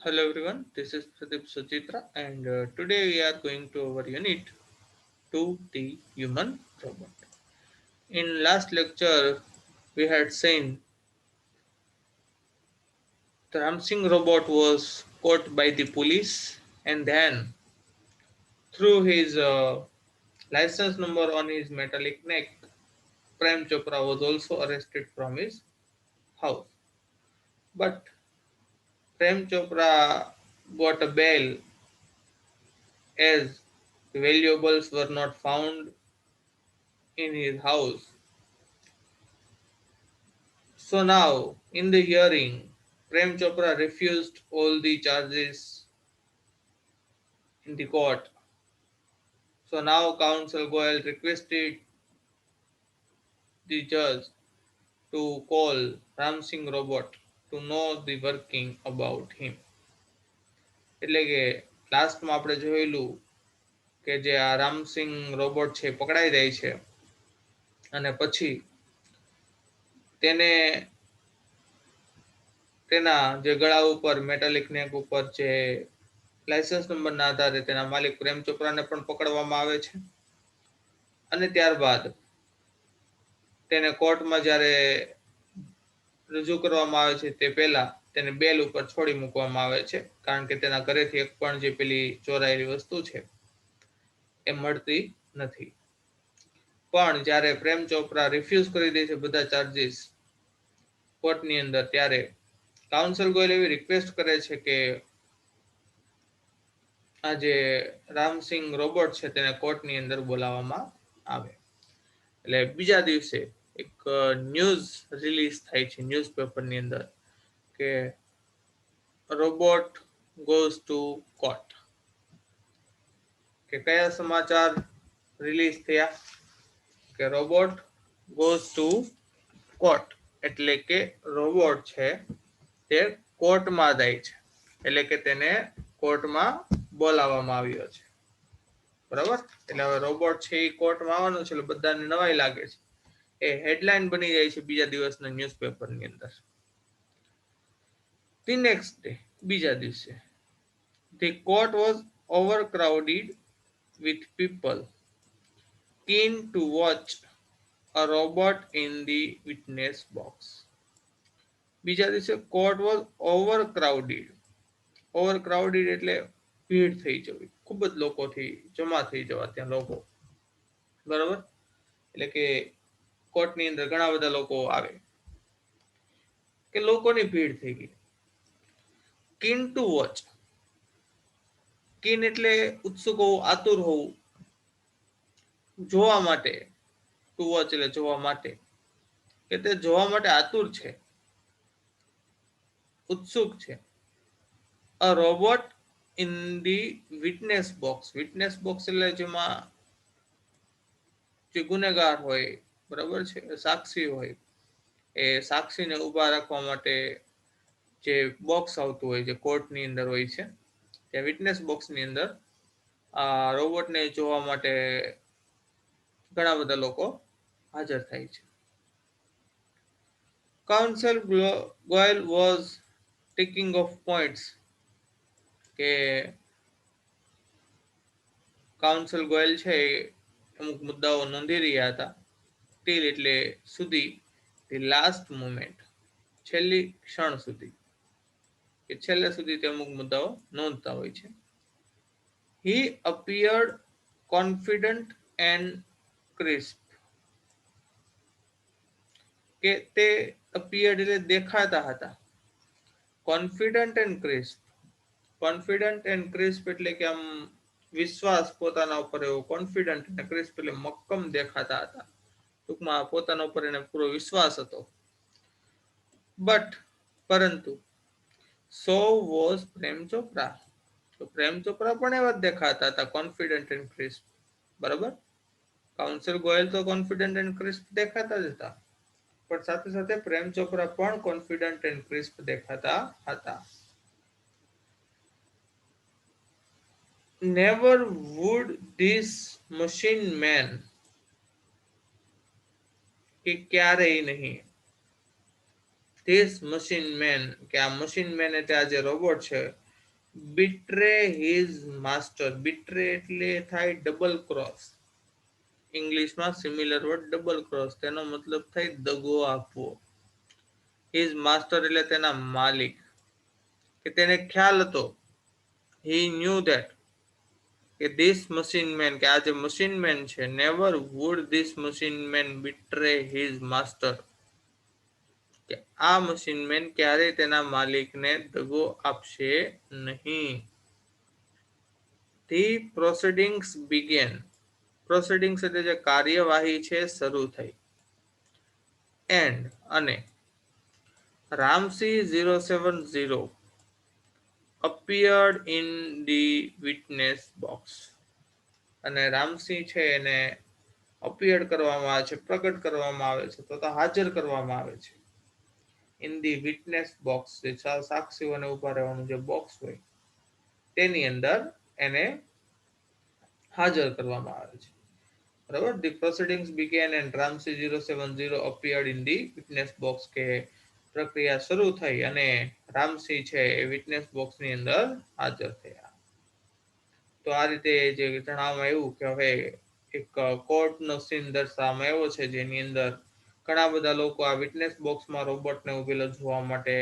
Hello everyone, this is Pradeep Suchitra and today we are going to our unit to the human robot. In last lecture we had seen the Ramsing robot was caught by the police and then through his license number on his metallic neck, Prem Chopra was also arrested from his house. But Prem Chopra got a bail as the valuables were not found in his house. So now, in the hearing, Prem Chopra refused all the charges in the court. So now counsel Goyal requested the judge to call Ram Singh robot to know the working about him. એટલે કે લાસ્ટમાં આપણે જોયેલું કે જે આ Ramsinh robot છે પકડાઈ જાય છે અને પછી તેને તેના જે ગળા ઉપર મેટાલિક નેક ઉપર જે લાયસન્સ નંબરના આધારે તેના માલિક પ્રેમ ચોપરાને પણ પકડવામાં આવે છે અને ત્યારબાદ તેને કોર્ટમાં જ્યારે રજૂ કરવામાં આવે છે તે પહેલા તેને બેલ ઉપર છોડી મૂકવામાં આવે છે કારણ કે તેના ઘરેથી એક પણ જે પેલી ચોરાયેલી વસ્તુ છે એ મળતી નથી પણ જ્યારે પ્રેમ ચોપરા રિફ્યુઝ કરી દે છે બધા ચાર્જીસ કોર્ટની અંદર ત્યારે કાઉન્સિલ ગોયલ એવી રિક્વેસ્ટ કરે છે કે આ જે રામસિંહ રોબોટ છે તેને કોર્ટની અંદર બોલાવવામાં આવે એટલે બીજા દિવસે એક ન્યૂઝ રિલીઝ થાય છે ન્યૂઝપેપરની અંદર કે રોબોટ ગોઝ ટુ કોર્ટ કે કયા સમાચાર રિલીઝ થયા કે રોબોટ ગોઝ ટુ કોર્ટ એટલે કે રોબોટ છે તે કોર્ટમાં જાય છે એટલે કે તેને કોર્ટમાં બોલાવવામાં આવ્યો છે બરાબર એટલે હવે રોબોટ છે એ કોર્ટમાં આવવાનો છે એટલે બધાને નવાઈ લાગે છે એ હેડલાઇન બની જાય છે બીજા દિવસના ન્યૂઝપેપરની અંદર ધી નેક્સ્ટ ડે બીજા દિવસે the court was overcrowded with people keen to watch a robot in the witness box. બીજા દિવસે કોર્ટ વોઝ ઓવરક્રાઉડેડ એટલે ભીડ થઈ જવી ખૂબ જ લોકોથી જમા થઈ જવા ત્યાં લોકો બરાબર એટલે કે કોર્ટની અંદર ઘણા બધા લોકો આવે કે લોકોની ભીડ થઈ ગઈ કીન ટુ વોચ કીન એટલે ઉત્સુક હોવું આતુર હોવું જોવા માટે ટુ વોચ એટલે જોવા માટે કે તે જોવા માટે આતુર છે ઉત્સુક છે a robot in the witness box એટલે જેમાં જે ગુનેગાર હોય બરાબર છે સાક્ષી હોય એ સાક્ષીને ઊભા રાખવા માટે જે બોક્સ આવતું હોય જે કોર્ટની અંદર હોય છે ત્યાં વિટનેસ બોક્સની અંદર આ રોબોટને જોવા માટે ઘણા બધા લોકો હાજર થાય છે counsel Goyal was taking of points કે કાઉન્સિલ ગોયલ છે એ અમુક મુદ્દાઓ નોંધી રહ્યા હતા ટીલ એટલે સુધી ધી લાસ્ટ મુમેન્ટ છેલ્લી ક્ષણ સુધી કે છેલ્લે સુધી તે અમુક મુદ્દાઓ નોંધતા હોય છે હી અપિયર્ડ કોન્ફિડન્ટ એન્ડ ક્રિસ્પ કે તે અપિયર્ડ એટલે દેખાતા હતા કોન્ફિડન્ટ એન્ડ ક્રિસ્પ એટલે કે આમ વિશ્વાસ પોતાના ઉપર એવો કોન્ફિડન્ટ અને ક્રિસ્પ એટલે મક્કમ દેખાતા હતા ટૂંકમાં પોતાના ઉપર એને પૂરો વિશ્વાસ હતો પરંતુ સો વોઝ પ્રેમ ચોપરા તો પ્રેમ ચોપરા પણ એવા જ દેખાતા હતા કોન્ફિડન્ટ એન્ડ ક્રિસ્પ બરાબર કાઉન્સિલ ગોયલ તો કોન્ફિડન્ટ એન્ડ ક્રિસ્પ દેખાતા જ હતા પણ સાથે સાથે પ્રેમ ચોપરા પણ કોન્ફિડન્ટ એન્ડ ક્રિસ્પ દેખાતા હતા never would this machine man કે ક્યારેય નહીં ધીસ મશીન મેન કે આ મશીન મેન એટલે આ જે રોબોટ છે betray his master. betray એટલે થાય ડબલ ક્રોસ. ઇંગ્લિશમાં સિમિલર વર્ડ ડબલ ક્રોસ, તેનો મતલબ થાય દગો આપવો. હિઝ માસ્ટર એટલે તેના માલિક, કે તેને ખ્યાલ હતો, he knew that, કે this machine man, કે આ જે machine man છે, never would this machine man betray his master, કે આ machine man ક્યારેય તેના માલિકને દગો આપશે નહીં. The proceedings began. proceedings એટલે જે કાર્યવાહી છે શરૂ થઈ. and અને Ramsey 070 appeared in the witness box. અને રામસી છે એને અપિયર્ડ કરવામાં આવે છે, પ્રગટ કરવામાં આવે છે, તો હાજર કરવામાં આવે છે. ઇન ધી વિટનેસ બોક્સ, જે સાક્ષીઓને ઉભા રહેવાનું જે બોક્સ હોય તેની અંદર એને હાજર કરવામાં આવે છે. બરાબર. The proceedings began and Ramsey 070 appeared in the witness box, કે પ્રક્રિયા શરૂ થઈ અને રામસી છે એ વિટનેસ બોક્સની અંદર હાજર થયા. તો આ રીતે જે જણાવવામાં આવ્યું કે હવે એક કોર્ટનો સીન દર્શાવવામાં આવ્યો છે, જેની અંદર ઘણા બધા લોકો આ વિટનેસ બોક્સમાં રોબોટને ઉભેલો જોવા માટે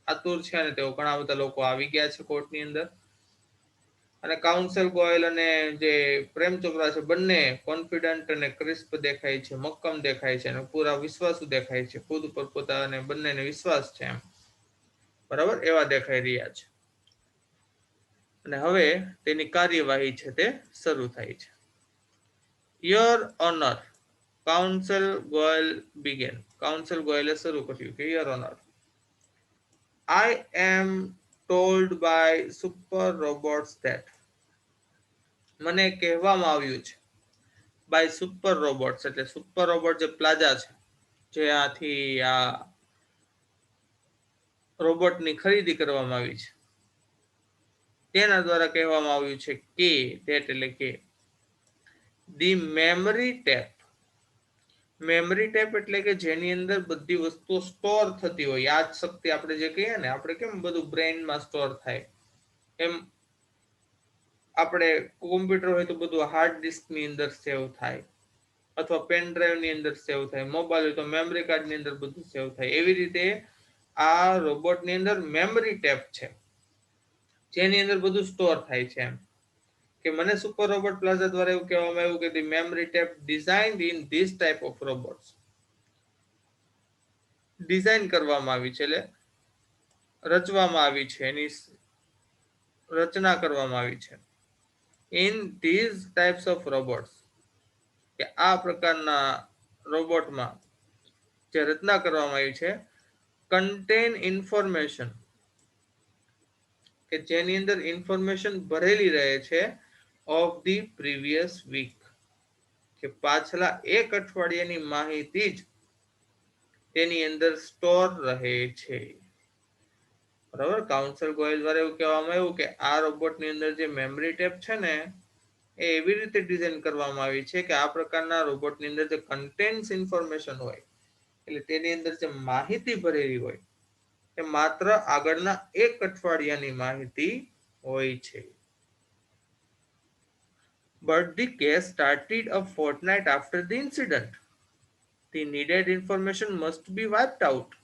આતુર છે અને તેઓ ઘણા બધા લોકો આવી ગયા છે કોર્ટની અંદર. અને કાઉન્સેલ ગોયલ અને જે પ્રેમ ચોપરા છે બંને કોન્ફિડન્ટ અને ક્રિસ્પ દેખાય છે, મક્કમ દેખાય છે અને પૂરા વિશ્વાસુ દેખાય છે, ખુદ પર પોતાને બંનેને વિશ્વાસ છે એમ. બરાબર, એવા દેખાઈ રહ્યા છે. અને હવે તેની કાર્યવાહી છે તે શરૂ થાય છે. Your honour, counsel Goyal began. Counsel ગોયલે શરૂ કર્યું કે your honour, I am told by super robots that, મને કહેવામાં આવ્યું છે, બાય સુપર રોબોટ્સ એટલે સુપર રોબોટ જે પ્લાઝા છે, જે આથી આ રોબોટની ખરીદી કરવામાં આવી છે, તેના દ્વારા કહેવામાં આવ્યું છે કે that એટલે કે the memory tape. Memory tape એટલે કે જેની અંદર બધી વસ્તુઓ સ્ટોર થતી હોય, યાદ શક્તિ આપણે જે કહીએ ને, આપણે કેમ બધું બ્રેઇનમાં સ્ટોર થાય એમ આપણે કોમ્પ્યુટર હોય તો બધું હાર્ડ ડિસ્કની અંદર સેવ થાય, અથવા પેન ડ્રાઈવની અંદર સેવ થાય, મોબાઈલ હોય તો મેમરી કાર્ડની અંદર બધું સેવ થાય. એવી રીતે આ રોબોટની અંદર મેમરી ટેપ છે, જેની અંદર બધું સ્ટોર થાય છે એમ. કે મને સુપર રોબોટ પ્લાઝા દ્વારા એવું કહેવામાં આવ્યું કે the memory tape designed in this type of robots, design કરવામાં આવી છે એટલે રચવામાં આવી છે, એની રચના કરવામાં આવી છે. In these types of robots, કે આ પ્રકારના રોબોટમાં જે રચના કરવામાં આવી છે, કન્ટેન ઇન્ફોર્મેશન, કે જેની અંદર ઇન્ફોર્મેશન ભરેલી રહે છે, ઓફ ધી પ્રીવિયસ વીક, કે પાછલા એક અઠવાડિયાની માહિતી જ તેની અંદર સ્ટોર રહે છે. બરાબર. કાઉન્સેલ ગોયલ દ્વારા એવું કહેવામાં આવ્યું કે આ રોબોટની અંદર જે મેમરી ટેપ છે ને, એ એવી રીતે ડિઝાઇન કરવામાં આવી છે કે આ પ્રકારના રોબોટની અંદર જે કન્ટેન્સ ઇન્ફોર્મેશન હોય, એટલે તેની અંદર જે માહિતી ભરેલી હોય એ માત્ર આગળના એક અઠવાડિયાની માહિતી હોય છે. But the case started a fortnight after the incident. The needed information must be wiped out.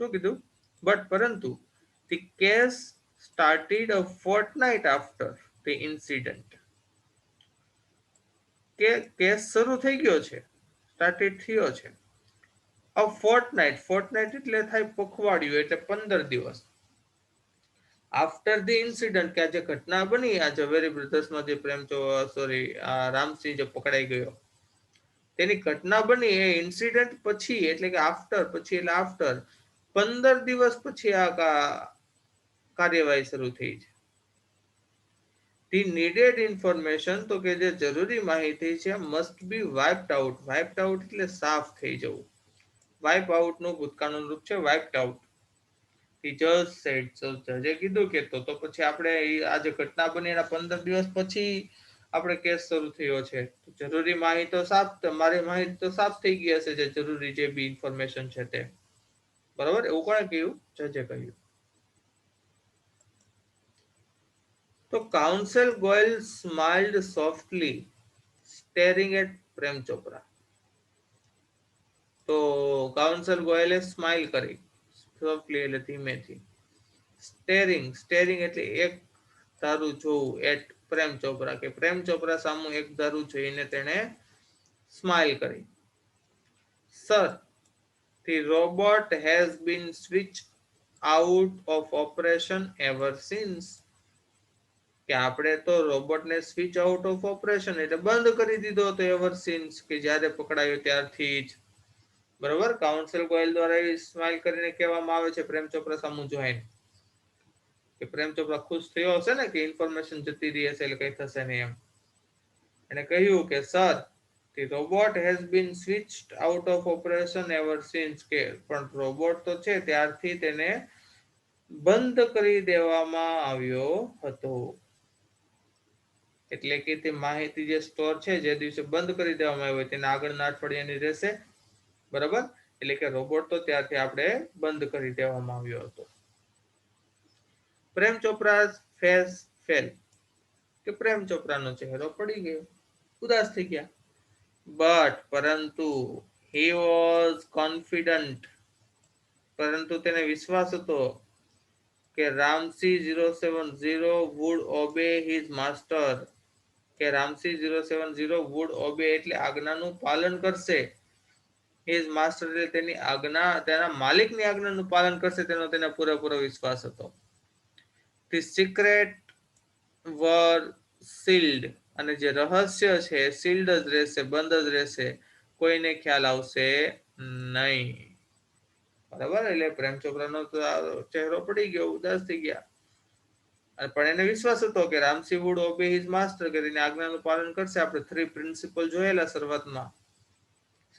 શું કીધું? But પરંતુ the case started a fortnight after the incident. કે કેસ શરૂ થઈ ગયો છે, સ્ટાર્ટેડ થયો છે. અ ફોર્ટનાઇટ, ફોર્ટનાઇટ એટલે થાય પખવાડિયું, એટલે 15 દિવસ. આફ્ટર ધી ઇન્સિડન્ટ, કે આ જે ઘટના બની આ ઝવેરી બ્રધર્સમાં જે રામસિંહ જે પકડાઈ ગયો, તેની ઘટના બની એ ઇન્સિડન્ટ પછી, એટલે કે આફ્ટર, પછી એટલે આફ્ટર 15 દિવસ પછી આ કાર્યવાહી શરૂ થઈ છે. ધી નીડેડ ઇન્ફોર્મેશન, તો કે જે જરૂરી માહિતી છે, મસ્ટ બી વાઇપ્ડ આઉટ. વાઇપ્ડ આઉટ એટલે સાફ થઈ જવું. વાઇપ આઉટ નું ભૂતકાળનું રૂપ છે વાઇપ્ડ આઉટ. ધી જજ સેડ, જજે કીધું કે તો પછી આપણે આ જે ઘટના બની એના 15 દિવસ પછી આપણે કેસ શરૂ થયો છે, જરૂરી માહિતી તો સાફ, મારી માહિતી તો સાફ થઈ ગઈ હશે, જે જરૂરી જે બી ઇન્ફોર્મેશન છે તે. બરાબર, એવું કોણે કહ્યું? જજે કહ્યું. 15 દિવસ પછી, એટલે કે 15 દિવસ પછી, ધી જજ સેડ, જજે કીધું કે તો પછી આપણે આ જે ઘટના બની એના 15 દિવસ પછી આપણે કેસ શરૂ થયો છે, જરૂરી માહિતી તો સાફ, મારી માહિતી તો સાફ થઈ ગઈ હશે, જે જરૂરી જે બી ઇન્ફોર્મેશન છે તે. બરાબર, એવું કોણે કહ્યું? જજે કહ્યું. તો counsel Goyal smiled softly staring at Prem Chopra. તો કાઉન્સેલ ગોયલે સ્માઇલ કરી સોફ્ટલી એટલે ધીમેથી. સ્ટેરિંગ સ્ટેરિંગ એટલે એક ધારું જોવું એટ પ્રેમ ચોપરા કે પ્રેમ ચોપરા સામુ એક ધારું જોઈને તેને સ્માઇલ કરી. Sir, the robot has been switched out of operation ever since. કે આપણે તો રોબોટને સ્વિચ આઉટ ઓફ ઓપરેશન એટલે બંધ કરી દીધો હતો એવર સિન્સ કે જ્યારે પકડાયો ત્યારથી જ. બરોબર, કાઉન્સિલ ગોયલ દ્વારા સ્માઇલ કરીને કહેવામાં આવે છે પ્રેમ ચોપરા સામુ જોઈને કે પ્રેમ ચોપરા ખુશ થયો હશે ને કે ઇન્ફોર્મેશન જતી રહી હશે એટલે કઈ થશે નહીં એમ. એને કહ્યું કે sir, the robot has been switched out of operation ever since. કે પણ રોબોટ તો છે ત્યારથી તેને બંધ કરી દેવામાં આવ્યો હતો. એટલે કે તે માહિતી જે સ્ટોર છે જે દિવસે બંધ કરી દેવામાં આવ્યો તેના આગળના અઠવાડિયાની રહેશે. બરાબર, એટલે કે રોબોટ તો ત્યારથી આપણે બંધ કરી દેવામાં આવ્યો હતો. પ્રેમ ચોપરા ફેસ ફેલ કે પ્રેમ ચોપરાનો ચહેરો પડી ગયો, ઉદાસ થઈ ગયા. બટ પરંતુ he was confident, પરંતુ તેને વિશ્વાસ હતો કે Ramsi 070 would obey his master. કે રામસી 070 would obey એટલે આજ્ઞાનું પાલન કરશે. his master એટલે તેની આજ્ઞા, તેના માલિકની આજ્ઞાનું પાલન કરશે તેનો તેને પૂરેપૂરો વિશ્વાસ હતો. the secret were sealed, અને જે રહસ્ય છે સીલ્ડ જ રહેશે, બંધ જ રહેશે, કોઈને ખ્યાલ આવશે નહીં. બરાબર, એટલે પ્રેમ ચોપરાનો ચહેરો પડી ગયો, ઉદાસ થઈ ગયા. પણ એને વિશ્વાસ હતો કે Ramsey would obey his master, કે તેની આજ્ઞાનું પાલન કરશે. આપણે 3 પ્રિન્સિપલ જોયેલા શરૂઆતમાં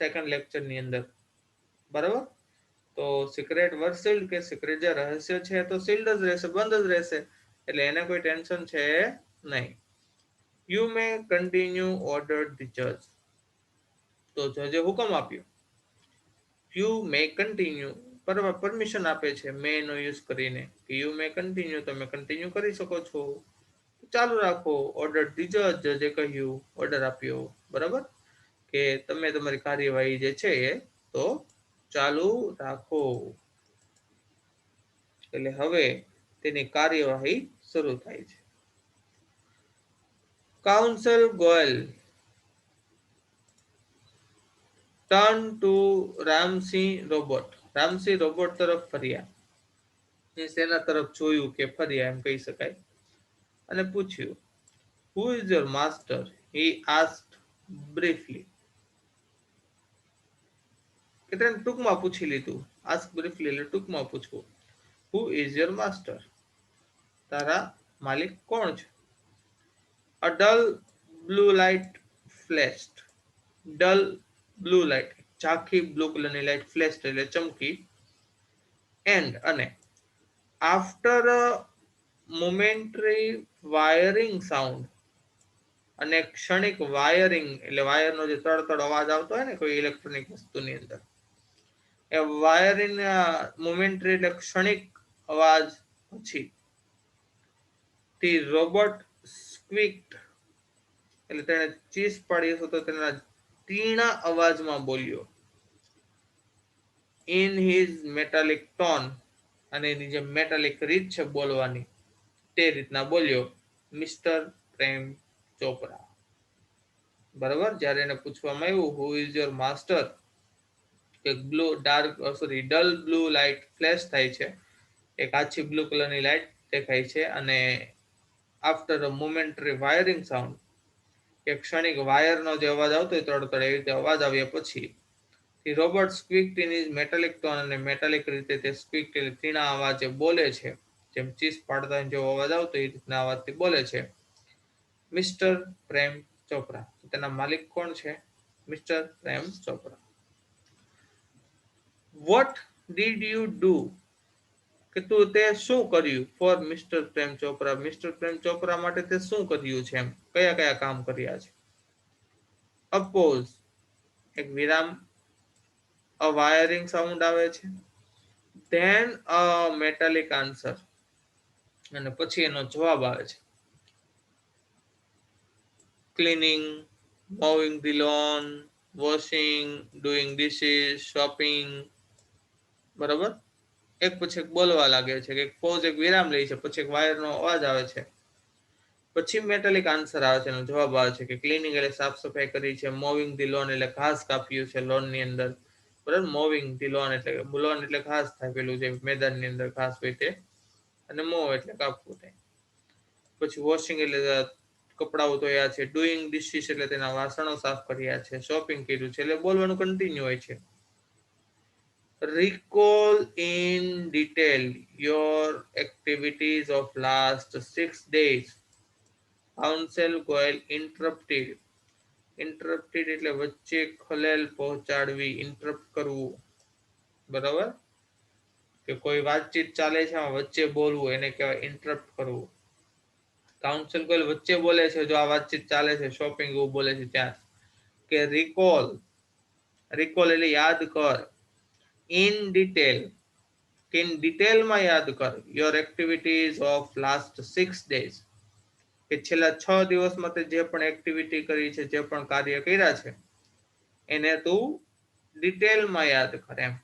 સેકન્ડ લેક્ચરની અંદર. બરાબર, તો સિક્રેટ વર સીલ્ડ કે સિક્રેટ જે રહસ્ય છે તો સીલ્ડ જ રહેશે, બંધ જ રહેશે, એટલે એને કોઈ ટેન્શન છે નહીં. You may continue ordered the જજ. તો જજે હુકમ આપ્યો. યુ મે કન્ટિન્યુ પરમિશન આપે છે મે નો યુઝ કરીને કે યુ મે કન્ટિન્યુ, તમે કન્ટિન્યુ કરી શકો છો, ચાલુ રાખો. ઓર્ડર ધી જજ, જજે કહ્યું, ઓર્ડર આપ્યો. બરાબર, કે તમે તમારી કાર્યવાહી જે છે એ તો ચાલુ રાખો. એટલે હવે તેની કાર્યવાહી શરૂ થાય છે. Counsel Goyal turn to Ramsey robot. Ramsey robot તરફ ફર્યા, તેના તરફ જોયું કે ફર્યા એમ કહી શકાય, અને પૂછ્યું, હુ is your master? He asked briefly. કે તેને ટૂંકમાં પૂછી લીધું. આસ્ક બ્રીફલી એટલે ટૂંકમાં પૂછવું. Who is your master? તારા માલિક કોણ છે? A dull blue light flashed. Dull blue light, ઝાંખી બ્લુ કલરની લાઇટ, ફ્લેશ્ડ એટલે ચમકી, એન્ડ અને after a momentary whirring sound, અને ક્ષણિક વાયરિંગ એટલે વાયરનો જે તડતડ અવાજ આવતો હોય ને કોઈ ઇલેક્ટ્રોનિક વસ્તુની અંદર, એ વાયરિંગ મોમેન્ટરી એટલે ક્ષણિક અવાજ પછી ધી રોબોટ સ્ક્વિક્ડ એટલે તેને ચીસ પાડી હતો, તેના તીણા અવાજમાં બોલ્યો. ઇન હિઝ મેટાલિક ટોન, અને એની જે મેટાલિક રીત છે બોલવાની તે રીતના બોલ્યો, મિસ્ટર પ્રેમ ચોપરા. બરાબર, જ્યારે એને પૂછવામાં આવ્યું હુ ઇઝ યોર માસ્ટર, એક blue dark dull blue light flash થાય છે, એક આછી બ્લુ કલરની લાઇટ દેખાય છે, અને after a momentary whirring sound, એક ક્ષણિક વાયરનો જે અવાજ આવતો હોય તડતડ એવી રીતે અવાજ આવ્યા પછી the robot squeaked in his metallic tone, અને મેટાલિક રીતે તે સ્ક્વિક્ડ એટલે તીણા અવાજે બોલે છે, જેમ ચીસ પાડતા જેવો અવાજ આવતો એ રીતના અવાજથી બોલે છે, મિસ્ટર પ્રેમ ચોપરા. તેના માલિક કોણ છે? Mister Prem Chopra. What did you do, કે તું તે શું કર્યું? For mister Prem Chopra, mister Prem Chopra માટે તે શું કર્યું છે એમ, કયા કયા કામ કર્યા છે? અપોઝ એક વિરામ, અ વાયરિંગ સાઉન્ડ આવે છે, ધેન અ મેટાલિક આન્સર, અને પછી એનો જવાબ આવે છે. Cleaning, mowing the lawn, washing, doing dishes, shopping. બરાબર, એક પછી એક બોલવા લાગે છે કે પોઝ એક વિરામ લે છે, પછી એક વાયરનો અવાજ આવે છે, પછી મેટાલિક આન્સર આવે છે, એનો જવાબ આવે છે કે ક્લિનિંગ એટલે સાફ સફાઈ કરી છે, મોવિંગ ધી લોન એટલે ઘાસ કાપ્યું છે લોન ની અંદર. બરાબર, મોવિંગ ધી લોન એટલે ઘાસ થાય, પેલું જે મેદાન ની અંદર ઘાસ હોય તે, અને મોવ એટલે કાપવું થાય. પછી વોશિંગ એટલે કપડાઓ ધોયા છે, ડુઈંગ ડિશિસ એટલે તેના વાસણો સાફ કર્યા છે, શોપિંગ કર્યું છે, એટલે બોલવાનું કન્ટિન્યુ હોય છે. Recall in detail your activities of last 6 days. Counsel Goyle interrupted. Interrupted એટલે વચ્ચે ખલેલ પહોંચાડવી, ઇન્ટરપ્ટ કરવું. બરાબર, કે કોઈ વાતચીત ચાલે છે વચ્ચે બોલવું એને કહેવાય ઇન્ટરપ્ટ કરવું. કાઉન્સિલ કોઈ વચ્ચે બોલે છે, જો આ વાતચીત ચાલે છે, શોપિંગ એવું બોલે છે ત્યાં, કે રિકોલ, રિકોલ એટલે યાદ કર, ઇન ડિટેલ, ઇન ડિટેલમાં યાદ કર, your activities of last 6 days, કે છેલ્લા 6 દિવસમાં તે જે પણ એક્ટિવિટી કરી છે, જે પણ કાર્ય કર્યા છે એને તું ડિટેલમાં યાદ કર. એમ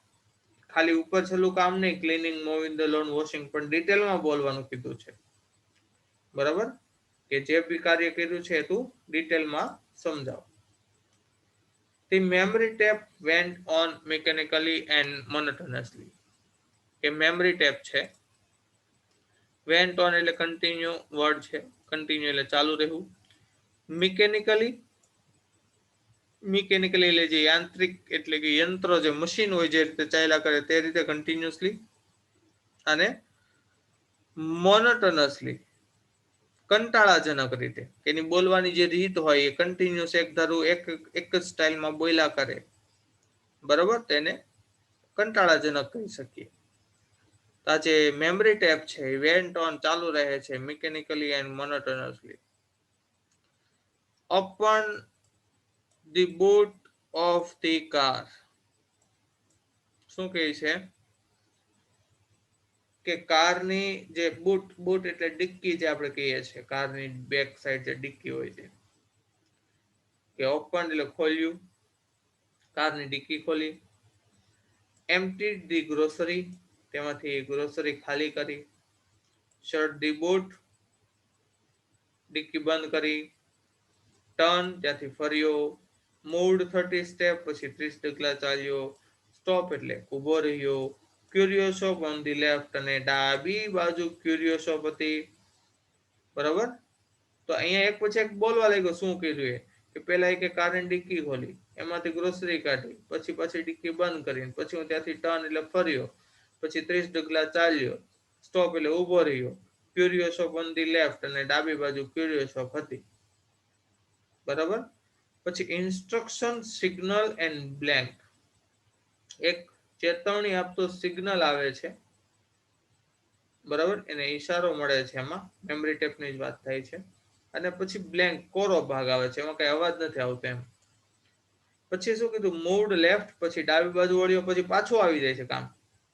ખાલી ઉપર છેલ્લું કામ નહીં, ક્લિનિંગ, મોવિંગ ધ લોન, વોશિંગ, પણ ડિટેલમાં બોલવાનું કીધું છે. બરાબર, કે જે બી કાર્ય કર્યું છે તું ડિટેલમાં સમજાવ. The memory tape went on mechanically and monotonously. કે memory tape છે, went on એટલે કન્ટિન્યુ વર્ડ છે, કન્ટિન્યુ એટલે ચાલુ રહેવું. મિકેનિકલી, મિકેનિકલી એટલે જે યાંત્રિક એટલે કે યંત્રો, જે મશીન હોય જે રીતે ચાલ્યા કરે તે રીતે કન્ટિન્યુઅસલી. અને મોનોટોનસલી કંટાળાજનક રીતે, એની બોલવાની જે રીત હોય એ કન્ટિન્યુઅસ એક ધારું એક જ સ્ટાઇલમાં બોલ્યા કરે. બરાબર, તેને કંટાળાજનક કહી શકીએ. આ જે મેમરી ટેપ છે એ વેન્ટ ઓન ચાલુ રહે છે, mechanically and monotonously. Open the boot of the car. શું કહે છે કે કારની જે બૂટ, બૂટ એટલે ડિક્કી જે આપણે કહીએ છીએ, કારની બેક સાઈડ જે ડિક્કી હોય છે, કે ઓપન એટલે ખોલ્યું, કારની ડિક્કી ખોલી. એમ્પ્ટીડ ધી ગ્રોસરી, તેમાંથી ગ્રોસરી ખાલી કરી. શટ ધી બૂટ, ડિક્કી બંધ કરી. ટર્ન, ત્યાંથી ફર્યો. મૂવ્ડ 30 સ્ટેપ, પછી 30 ડગલા ચાલ્યો. સ્ટોપ એટલે ઊભો રહ્યો. ક્યુરિયો શોપ ઓન ધી લેફ્ટ, અને ડાબી બાજુ ક્યુરિયો શોપ હતી. બરાબર, તો અહીંયા એક પછી એક બોલવા લાગ્યો શું કર્યું એ, કે પેલા એક કારની ડિક્કી ખોલી, એમાંથી ગ્રોસરી કાઢી, પછી ડિક્કી બંધ કરીને, પછી હું ત્યાંથી ટર્ન એટલે ફર્યો, પછી 30 ડગલા ચાલ્યો. સ્ટોપ એટલે ઊભો રહ્યો. ક્યુરિયો શોપ ઓન ધી લેફ્ટ, અને ડાબી બાજુ ક્યુરિયો શોપ હતી. બરાબર, પછી ઇન્સ્ટ્રક્શન, સિગ્નલ એન્ડ બ્લેન્ક. એક ચેતવણી આપતો સિગ્નલ આવે છે, બરાબર, એને ઈશારો મળે છે, એમાં મેમરી ટેપની જ વાત થાય છે. અને પછી બ્લેન્ક, કોરો ભાગ આવે છે, એમાં કઈ અવાજ નથી આવતો એમ. પછી શું કીધું, મૂવ્ડ લેફ્ટ, પછી ડાબી બાજુ વળ્યો, પછી પાછું આવી જાય છે કામ,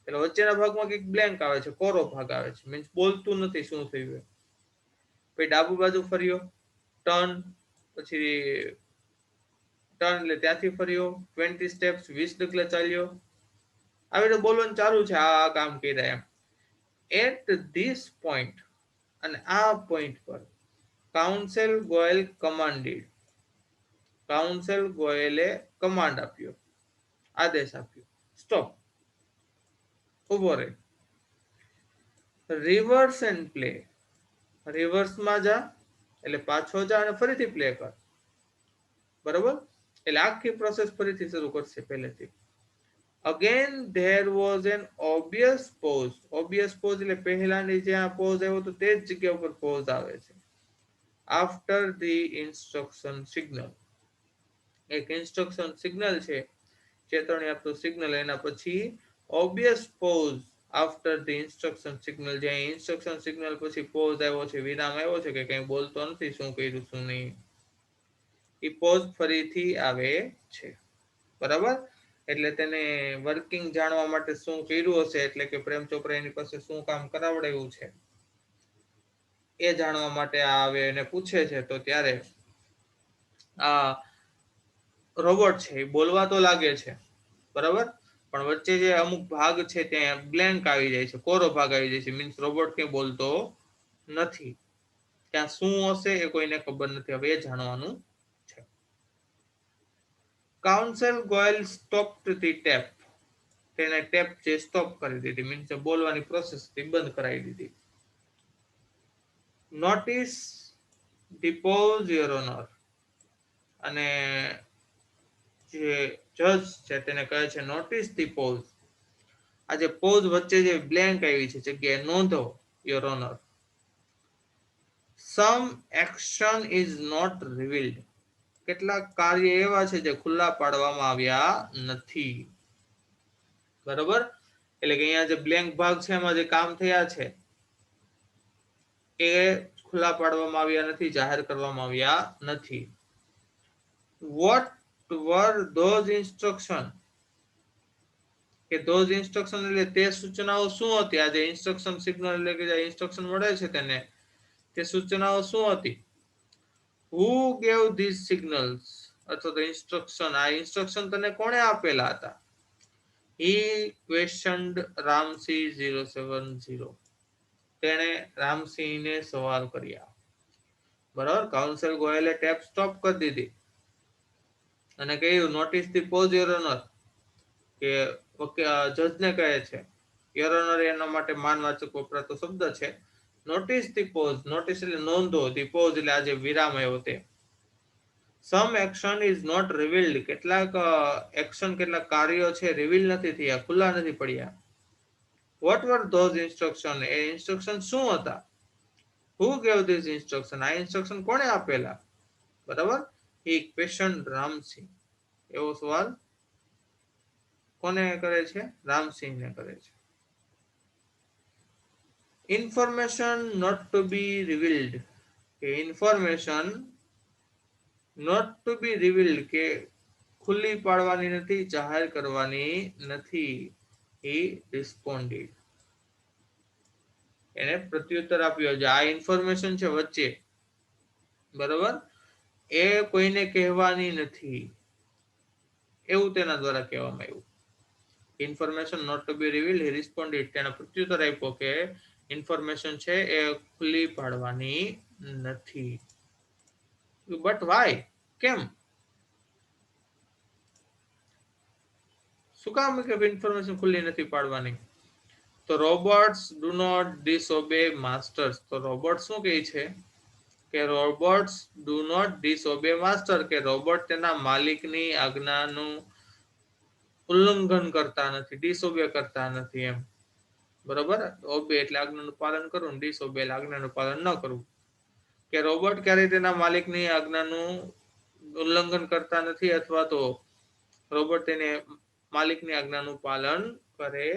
એટલે વચ્ચેના ભાગમાં કંઈક બ્લેન્ક આવે છે, કોરો ભાગ આવે છે, મીન્સ બોલતું નથી શું થયું. પછી ડાબી બાજુ ફર્યો, ટર્ન, પછી ટર્ન એટલે ત્યાંથી ફર્યો. 20 સ્ટેપ્સ, 20 ડગલા ચાલ્યો. આવી રીતે બોલવાનું ચાલુ છે, આ કામ કર્યા એમ. એટ ધીસ પોઈન્ટ, અને આ પોઈન્ટ પર, કાઉન્સિલ ગોયલ કમાન્ડેડ, કાઉન્સિલ ગોયલે કમાન્ડ આપ્યો, આદેશ આપ્યો, સ્ટોપ, ઉભો રહે. રિવર્સ એન્ડ પ્લે, રિવર્સમાં જા એટલે પાછો જા અને ફરીથી પ્લે કર. બરાબર, એટલે આખી પ્રોસેસ ફરીથી શરૂ કરશે પહેલેથી. Again there was an obvious pause, obvious pause એટલે પહેલાની જ્યાં પોઝ આવ્યો તો તે જ જગ્યા ઉપર પોઝ આવે છે. આફ્ટર ધી ઇન્સ્ટ્રક્શન સિગ્નલ, એક ઇન્સ્ટ્રક્શન સિગ્નલ છે, ચેતવણી આપતું સિગ્નલ, એના પછી obvious pause after the instruction signal, જ્યાં ઇન્સ્ટ્રક્શન સિગ્નલ પછી પોઝ આવ્યો છે, વિરામ આવ્યો છે, કે કંઈ બોલતો નથી, શું કર્યું શું નહીં, એ પોઝ ફરીથી આવે છે. બરાબર, એટલે તેને વર્કિંગ જાણવા માટે શું કર્યું હશે, એટલે કે પ્રેમ ચોપરા એની પાસે શું કામ કરાવડાવ્યું છે એ જાણવા માટે આવે અને પૂછે છે. તો ત્યારે આ રોબોટ છે એ બોલવા તો લાગે છે, બરાબર, પણ વચ્ચે જે અમુક ભાગ છે ત્યાં બ્લેન્ક આવી જાય છે, કોરો ભાગ આવી જાય છે, મીન્સ રોબોટ ક્યાંય બોલતો નથી. ત્યાં શું હશે એ કોઈને ખબર નથી, હવે એ જાણવાનું છે. Counsel Goyal stopped the tape. તેને ટેપ જે સ્ટોપ કરી દીધી, મીન્સ બોલવાની પ્રોસેસ બંધ કરાવી દીધી. Notice depose your honour. અને જે જજ છે તેને કહે છે નોટિસ ધી પોઝ. આ જે પોઝ વચ્ચે જે બ્લેન્ક આવી છે જગ્યાએ નોંધો your honour. Some action is not revealed. કેટલાક કાર્ય એવા છે જે ખુલ્લા પાડવામાં આવ્યા નથી. બરોબર, એટલે કે અહીંયા જે બ્લેન્ક ભાગ છે એમાં જે કામ થયા છે એ ખુલ્લા પાડવામાં આવ્યા નથી, જાહેર કરવામાં આવ્યા નથી. What were those instruction. કે ધોઝ ઇન્સ્ટ્રક્શન એટલે તે સૂચનાઓ શું હતી? આ જે ઇન્સ્ટ્રક્શન સિગ્નલ એટલે કે જે ઇન્સ્ટ્રક્શન મળે છે તેને, તે સૂચનાઓ શું હતી? હુ ગેવ ધીસ સિગ્નલ્સ, અથવા તો ઇન્સ્ટ્રક્શન, આ ઇન્સ્ટ્રક્શન તને કોણે આપેલા હતા? He questioned Ramsey 070. તેણે રામસિંહને સવાલ કર્યા. બરાબર, કાઉન્સિલ ગોયલે ટેપ સ્ટોપ કરી દીધી અને કહ્યું notice the pause your honour. કે જજને કહે છે યોર ઓનર એના માટે માનવાચક વપરાતો શબ્દ છે. નોટિસ ધી પોઝ, નોટિસ એટલે નોંધો, ધી પોઝ એટલે આજે વિરામ આવ્યો તે. Some action is not revealed. કેટલાક એક્શન, કેટલાક કાર્યો છે રિવીલ નથી થયા, ખુલ્લા નથી પડ્યા. વોટ વર ધોઝ ઇન્સ્ટ્રક્શન, એ ઇન્સ્ટ્રક્શન શું હતા? હુ ગેવ ધીસ ઇન્સ્ટ્રક્શન, આ ઇન્સ્ટ્રક્શન કોણે આપેલા? બરાબર, હી ક્વેશ્ચન રામસિંહ. એવો સવાલ કોને કરે છે? રામસિંહને કરે છે. Information not to be revealed. કે information not to be revealed, કે ખુલ્લી પાડવાની નથી, જાહેર કરવાની નથી. હી રિસ્પોન્ડેડ. એને પ્રત્યુત્તર આપ્યો. જે આ ઇન્ફોર્મેશન છે વચ્ચે, બરાબર, એ કોઈને કહેવાની નથી, એવું તેના દ્વારા કહેવામાં આવ્યું. Information not to be revealed, he responded. તેને પ્રત્યુત્તર આપ્યો કે ઇન્ફોર્મેશન છે એ ખુલ્લી પાડવાની નથી. બટ વાય, કેમ? શું કામ કે ઇન્ફોર્મેશન ખુલ્લી નથી પાડવાની? તો robots do not disobey masters. તો રોબોટ શું કહે છે કે રોબોટ્સ ડુ નોટ ડિસઓબે માસ્ટર, કે રોબોટ તેના માલિકની આજ્ઞાનું ઉલ્લંઘન કરતા નથી, ડિસઓબે કરતા નથી એમ. બરોબર, ઓબે એટલે આજ્ઞાનું પાલન કરવું, ડિસઓબે એટલે આજ્ઞાનું પાલન ન કરવું. કે રોબોટ ક્યારેય તેના માલિકની આજ્ઞાનું ઉલ્લંઘન કરતા નથી, અથવા તો રોબોટ તેને માલિકની આજ્ઞાનું પાલન કરે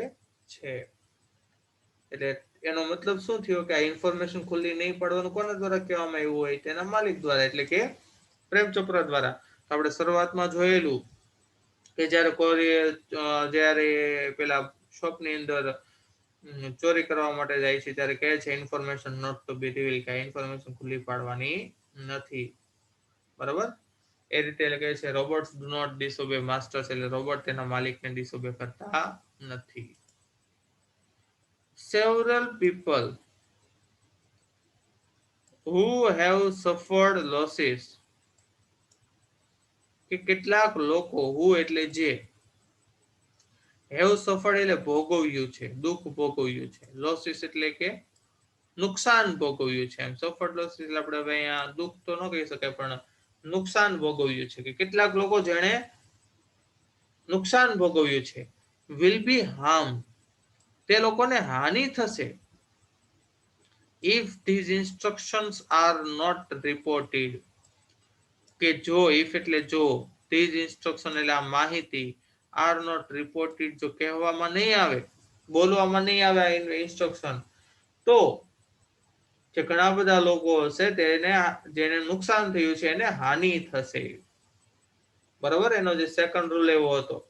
છે. એટલે એનો મતલબ શું થયો કે આ ઇન્ફોર્મેશન ખુલ્લી નહીં પડવાનું કોના દ્વારા કહેવામાં આવ્યું હોય? તેના માલિક દ્વારા, એટલે કે પ્રેમ ચોપરા દ્વારા. આપણે શરૂઆતમાં જોયેલું કે જ્યારે પેલા શોપની અંદર ચોરી કરવા માટે જાય છે ત્યારે કહે છે information not to be reveal, કે ઇન્ફોર્મેશન ખુલ્લી પાડવાની નથી. બરાબર, એ રીતે કહે છે robots do not disobey masters, એટલે રોબોટ તેના માલિકને ડિસઓબે કરતા નથી. Several people who have suffered losses. કે કેટલાક લોકો, હુ એટલે જે, હેવ સફર્ડ એટલે ભોગવ્યું છે, દુઃખ ભોગવ્યું છે, લોસીસ એટલે કે નુકસાન ભોગવ્યું છે. એમ સફર્ડ લોસીસ એટલે આપણે અહીંયા દુઃખ તો ન કહી શકાય, પણ નુકસાન ભોગવ્યું છે, કે કેટલાક લોકો જેણે નુકસાન ભોગવ્યું છે. વિલ બી હાર્મ, તે લોકોને હાનિ થશે. If these instructions are not reported, કે જો, ઇફ એટલે જો, ધીઝ ઇન્સ્ટ્રક્શન એટલે આ માહિતી, આર નોટ રિપોર્ટેડ જો કહેવામાં નહીં આવે, બોલવામાં નહીં આવે આ ઇન્સ્ટ્રક્શન, તો જે ઘણા બધા લોકો હશે તેને, જેને નુકસાન થયું છે એને હાનિ થશે. બરાબર, એનો જે સેકન્ડ રૂલ એવો હતો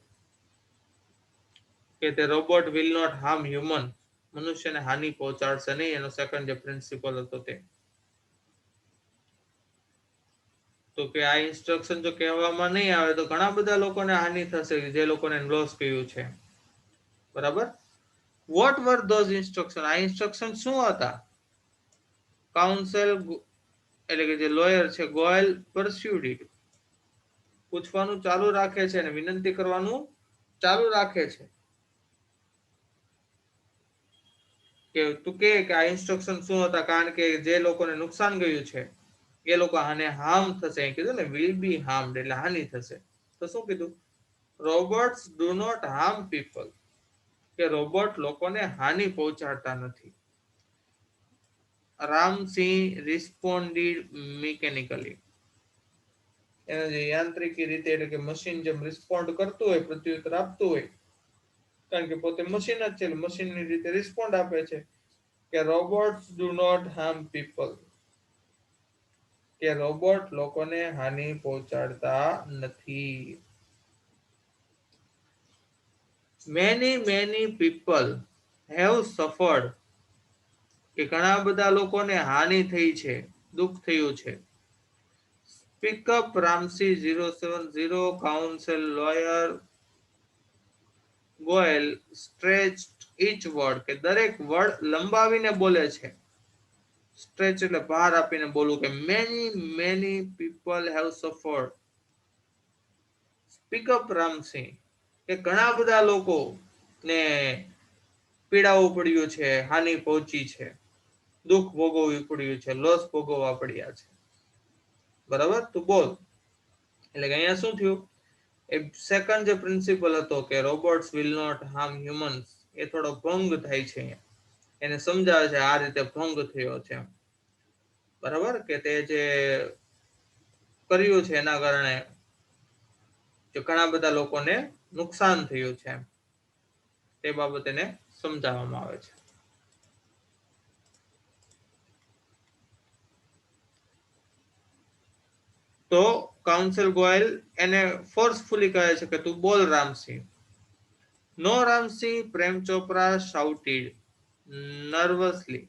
કે તે robot will not harm human, મનુષ્યને હાનિ પહોંચાડશે નહીં. એનો સેકન્ડ જે પ્રિન્સિપલ હતો તે. તો કે આ ઇન્સ્ટ્રક્શન જો કહેવામાં નહીં આવે તો ઘણા બધા લોકોને હાનિ થશે જે લોકોને લોસ કહ્યું છે. બરાબર. What were those instruction? આ ઇન્સ્ટ્રક્શન શું હતા? કાઉન્સિલ એટલે કે જે લોયર છે ગોયલ પરસ્યુડ ઇટ, પૂછવાનું ચાલુ રાખે છે અને વિનંતી કરવાનું ચાલુ રાખે છે કે તું કે આ ઇન્સ્ટ્રક્શન શું હતા, કારણ કે જે લોકોને નુકસાન ગયું છે એ લોકો આને હાર્મ થશે. કીધું ને વિલ બી હાર્મડ એટલે હાનિ થશે. તો શું કીધું? Robots do not harm people, કે રોબોટ લોકોને હાનિ પહોંચાડતા નથી. રામસિંહ રિસ્પોન્ડિડ મિકેનિકલી, એને જે યાંત્રિકી રીતે એટલે કે મશીન જેમ રિસ્પોન્ડ કરતું હોય, પ્રત્યુત્તર આપતું હોય, કારણ કે પોતે મશીન જ છે, મશીનની રીતે રિસ્પોન્ડ આપે છે કે robots do not harm people, કે રોબોટ લોકોને હાનિ પહોંચાડતા નથી. મેની પીપલ હેવ સફર્ડ, કે ઘણા બધા લોકોને હાનિ થઈ છે, દુઃખ થયું છે. Speak up Ramsey 070 counsel lawyer Goyal stretched each word, કે દરેક વર્ડ લંબાવીને બોલે છે. સ્ટ્રેચ એટલે ભાર આપીને બોલવું, કે many people have suffered. Speak up Ramsingh, કે ઘણા બધા લોકો ને પીડાવું પડ્યું છે, હાનિ પહોંચી છે, દુઃખ ભોગવવું પડ્યું છે, લોસ ભોગવવા પડ્યા છે. બરાબર. તું બોલ. એટલે કે અહીંયા શું થયું? એ સેકન્ડ જે પ્રિન્સિપલ હતો કે robots will not harm humans, એ થોડો ભંગ થાય છે. એને સમજાવે છે આ રીતે ભંગ થયો છે. બરાબર. કે તે જે કર્યું છે એના કારણે ઘણા બધા લોકોને નુકસાન થયું છે, તે બાબત એને સમજાવવામાં આવે છે. તો કાઉન્સિલ ગોયલ એને ફોર્સફુલી કહે છે કે તું બોલ રામસિંહ. નો રામસિંહ, પ્રેમ ચોપરા શાઉટેડ નર્વસલી,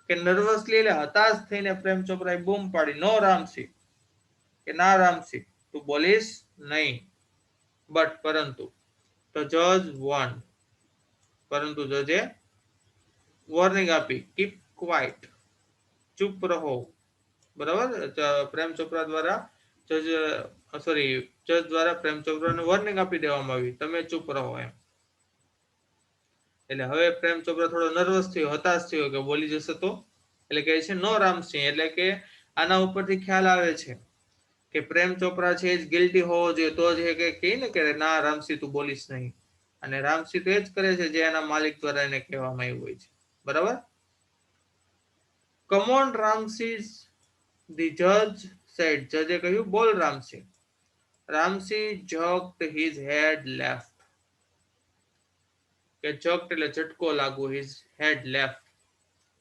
કે નર્વસલી એટલે હતાશ થઈને પ્રેમ ચોપરાએ બૂમ પાડી, નો રામસિંહ, કે ના રામસિંહ તું બોલીશ નહીં. બટ પરંતુ, તો જજ વોર્ન, પરંતુ જજે વોર્નિંગ આપી, કીપ ક્વાઇટ, ચૂપ રહો. બરાબર. પ્રેમ ચોપરા દ્વારા જજ દ્વારા પ્રેમ ચોપરાને વોર્નિંગ આપી દેવામાં આવી, તમે ચૂપ રહો એમ. એટલે હવે પ્રેમ ચોપરા થોડો નર્વસ થયો, હતાશ થયો કે બોલી જશે તો. એટલે કહે છે નો રામસિંહ, એટલે કે આના ઉપરથી ખ્યાલ આવે છે કે પ્રેમ ચોપરા છે જ ગિલ્ટી હોવો જોઈએ, તો જ એ કહે ને કે ના રામસિંહ તું બોલીશ નહીં. અને રામસિંહ તો એ જ કરે છે જે એના માલિક દ્વારા એને કહેવામાં આવ્યું હોય છે. બરાબર. કમ ઓન રામસિંહ, ધી જજ સેડ, જજે કહ્યું બોલ Ramsinh. Ramsinh jerked his head left, કે jerked એટલે ઝટકો લાગવો, his head left,